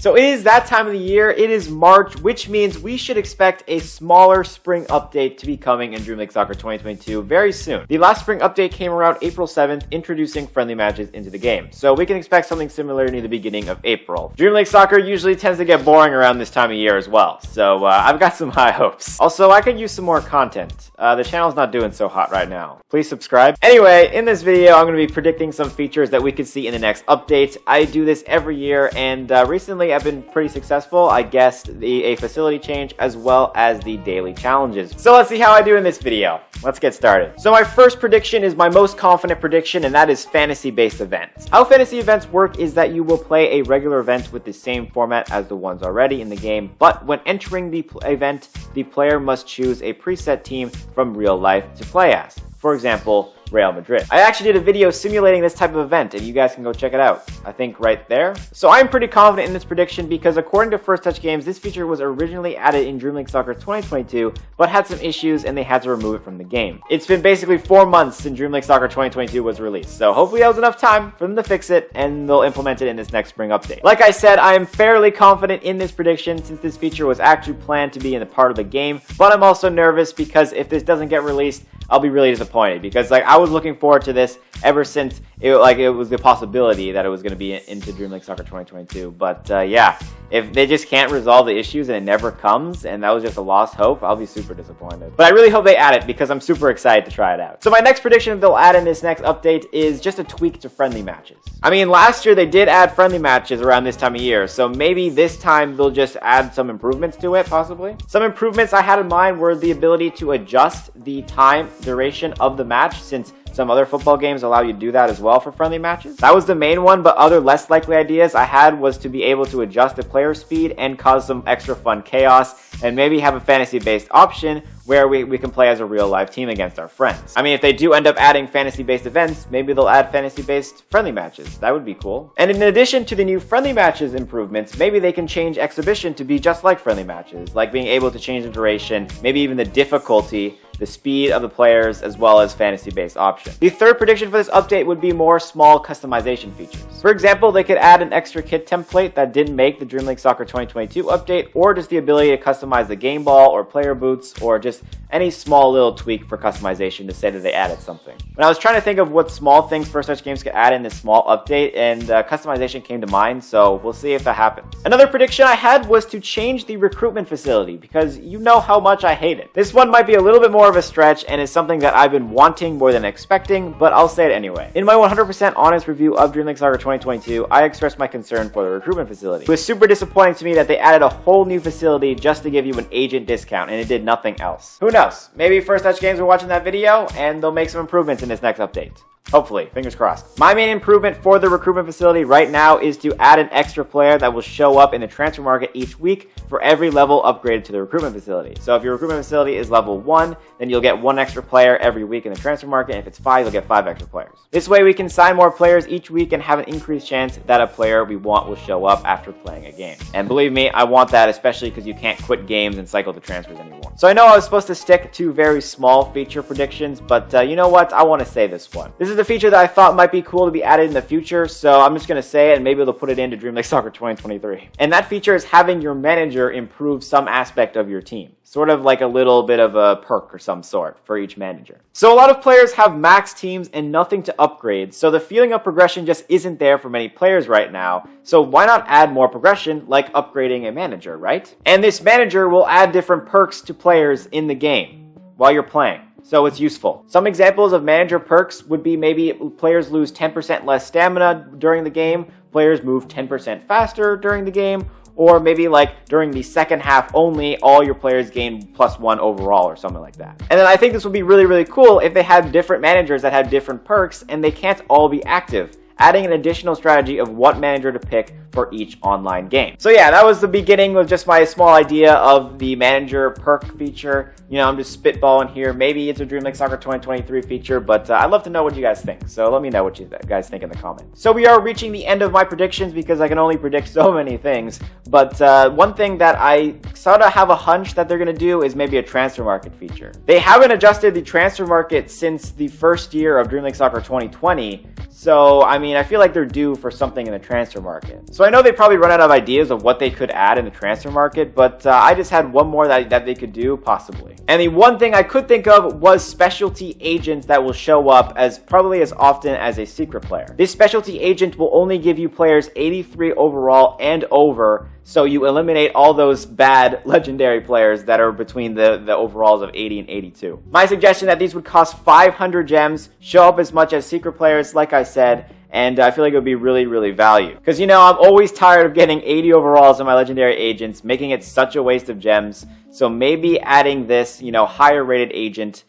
So it is that time of the year. It is March, which means we should expect a smaller spring update to be coming in Dream League Soccer 2022 very soon. The last spring update came around April 7th, introducing friendly matches into the game. So we can expect something similar near the beginning of April. Dream League Soccer usually tends to get boring around this time of year as well. So I've got some high hopes. Also, I could use some more content. The channel's not doing so hot right now. Please subscribe. Anyway, in this video, I'm going to be predicting some features that we could see in the next update. I do this every year, and recently I've been pretty successful. I guessed a facility change as well as the daily challenges. So let's see how I do in this video. Let's get started. So my first prediction is my most confident prediction, and that is fantasy-based events. How fantasy events work is that you will play a regular event with the same format as the ones already in the game, but when entering the event, the player must choose a preset team from real life to play as. For example, Real Madrid. I actually did a video simulating this type of event, and you guys can go check it out. I think right there. So I'm pretty confident in this prediction because according to First Touch Games, this feature was originally added in Dream League Soccer 2022, but had some issues and they had to remove it from the game. It's been basically 4 months since Dream League Soccer 2022 was released, so hopefully that was enough time for them to fix it and they'll implement it in this next spring update. Like I said, I am fairly confident in this prediction since this feature was actually planned to be in a part of the game, but I'm also nervous because if this doesn't get released, I'll be really disappointed because I was looking forward to this ever since it was the possibility that it was going to be into Dream League Soccer 2022. But yeah, if they just can't resolve the issues and it never comes and that was just a lost hope, I'll be super disappointed. But I really hope they add it because I'm super excited to try it out. So my next prediction they'll add in this next update is just a tweak to friendly matches. I mean, last year they did add friendly matches around this time of year, so maybe this time they'll just add some improvements to it, possibly. Some improvements I had in mind were the ability to adjust the time duration of the match, since some other football games allow you to do that as well for friendly matches. That was the main one, but other less likely ideas I had was to be able to adjust the player speed and cause some extra fun chaos, and maybe have a fantasy-based option where we can play as a real live team against our friends. I mean, if they do end up adding fantasy-based events, maybe they'll add fantasy-based friendly matches. That would be cool. And in addition to the new friendly matches improvements, maybe they can change exhibition to be just like friendly matches, like being able to change the duration, maybe even the difficulty, the speed of the players, as well as fantasy-based options. The third prediction for this update would be more small customization features. For example, they could add an extra kit template that didn't make the Dream League Soccer 2022 update, or just the ability to customize the game ball or player boots, or just any small little tweak for customization to say that they added something. When I was trying to think of what small things First Touch Games could add in this small update, and customization came to mind, so we'll see if that happens. Another prediction I had was to change the recruitment facility, because you know how much I hate it. This one might be a little bit more of a stretch and is something that I've been wanting more than expecting, but I'll say it anyway. In my 100% honest review of Dream League Soccer 2022, I expressed my concern for the recruitment facility. It was super disappointing to me that they added a whole new facility just to give you an agent discount, and it did nothing else. Who knows? Maybe First Touch Games are watching that video and they'll make some improvements in this next update. Hopefully, fingers crossed. My main improvement for the recruitment facility right now is to add an extra player that will show up in the transfer market each week for every level upgraded to the recruitment facility. So if your recruitment facility is level 1, then you'll get 1 extra player every week in the transfer market, and if it's 5, you'll get 5 extra players. This way we can sign more players each week and have an increased chance that a player we want will show up after playing a game. And believe me, I want that, especially because you can't quit games and cycle the transfers anymore. So I know I was supposed to stick to very small feature predictions, but you know what? I want to say this one. This is a feature that I thought might be cool to be added in the future, so I'm just going to say it and maybe they'll put it into Dream League Soccer 2023. And that feature is having your manager improve some aspect of your team. Sort of like a little bit of a perk or some sort for each manager. So a lot of players have max teams and nothing to upgrade, so the feeling of progression just isn't there for many players right now. So why not add more progression like upgrading a manager, right? And this manager will add different perks to players in the game while you're playing. So it's useful. Some examples of manager perks would be maybe players lose 10% less stamina during the game, players move 10% faster during the game, or maybe like during the second half only, all your players gain +1 overall or something like that. And then I think this would be really, really cool if they had different managers that had different perks and they can't all be active, adding an additional strategy of what manager to pick for each online game. So yeah, that was the beginning of just my small idea of the manager perk feature. You know, I'm just spitballing here. Maybe it's a Dream League Soccer 2023 feature, but I'd love to know what you guys think. So let me know what you guys think in the comments. So we are reaching the end of my predictions because I can only predict so many things. But one thing that I sort of have a hunch that they're going to do is maybe a transfer market feature. They haven't adjusted the transfer market since the first year of Dream League Soccer 2020. So, I mean, I feel like they're due for something in the transfer market. So I know they probably run out of ideas of what they could add in the transfer market, but I just had one more that they could do, possibly. And the one thing I could think of was specialty agents that will show up probably as often as a secret player. This specialty agent will only give you players 83 overall and over, so you eliminate all those bad legendary players that are between the overalls of 80 and 82. My suggestion that these would cost 500 gems, show up as much as secret players, like I said, and I feel like it would be really, really valued. Because, you know, I'm always tired of getting 80 overalls in my legendary agents, making it such a waste of gems. So maybe adding this, you know, higher rated agent,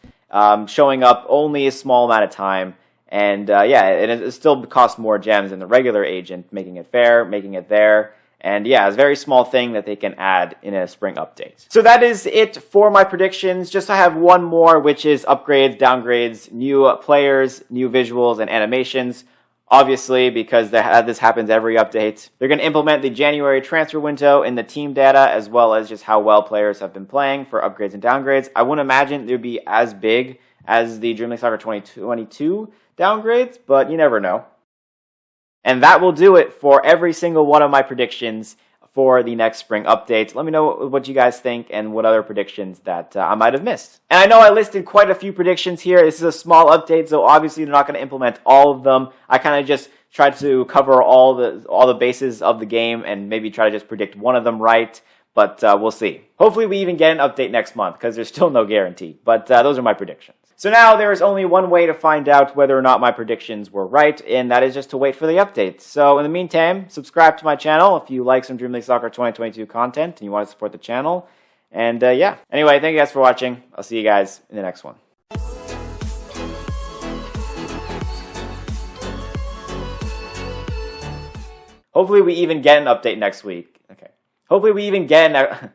showing up only a small amount of time. And yeah, it still costs more gems than the regular agent, making it fair, making it there. And yeah, it's a very small thing that they can add in a spring update. So that is it for my predictions. Just I have one more, which is upgrades, downgrades, new players, new visuals, and animations. Obviously, because this happens every update. They're going to implement the January transfer window in the team data, as well as just how well players have been playing for upgrades and downgrades. I wouldn't imagine it would be as big as the Dream League Soccer 2022 downgrades, but you never know. And that will do it for every single one of my predictions for the next spring update. Let me know what you guys think and what other predictions that I might have missed. And I know I listed quite a few predictions here. This is a small update, so obviously they're not going to implement all of them. I kind of just tried to cover all the bases of the game and maybe try to just predict one of them right. But we'll see. Hopefully we even get an update next month, because there's still no guarantee. But those are my predictions. So now there is only one way to find out whether or not my predictions were right, and that is just to wait for the updates. So in the meantime, subscribe to my channel if you like some Dream League Soccer 2022 content and you want to support the channel. And yeah. Anyway, thank you guys for watching. I'll see you guys in the next one. Hopefully we even get an update next week. Okay. Hopefully we even get an